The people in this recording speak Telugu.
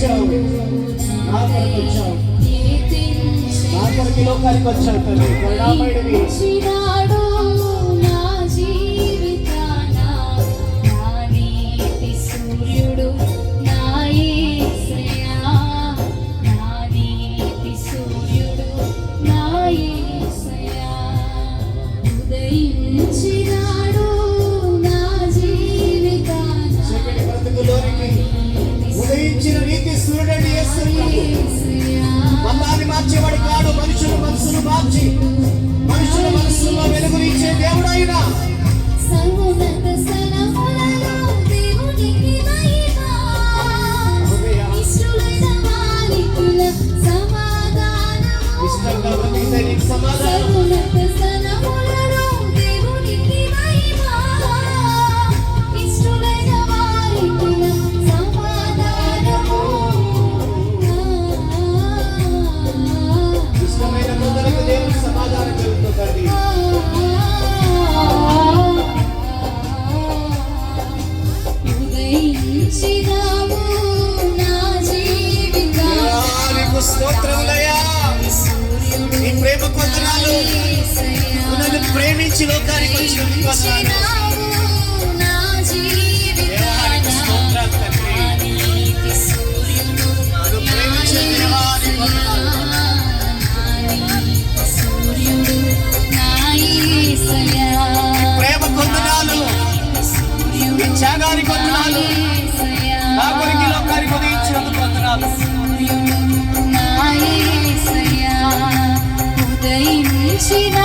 వచ్చావు, నా కొరకు వచ్చావు, నా కొరకు లోకానికి వచ్చావు తల్లి. కరుణామయుడివి ఉదయించిన నీతి సూర్యుడు యేసు మతాన్ని మార్చేవాడు కాడు. మనుషుల మనసును మార్చి మనుషుల మనసులో వెలుగునిచ్చే దేవుడు ఆయన. ఇష్టంగా బ్రతికితే నీకు సమాధానం. స్తోత్రములయ్యా, నీ ప్రేమ కొందనాలు. నన్ను ప్రేమించి లోకానికి వచ్చినందుకు వందనాలు. దేవానికి స్తోత్రాలు తండ్రి. నన్ను ప్రేమించిన దేవానికి వందనాలు. ప్రేమ కొందనాలు, నీ త్యాగానికి వందనాలు. నా కొరికి లోకానికి ఉదయించినందుకు వందనాలు. ఉదయించిన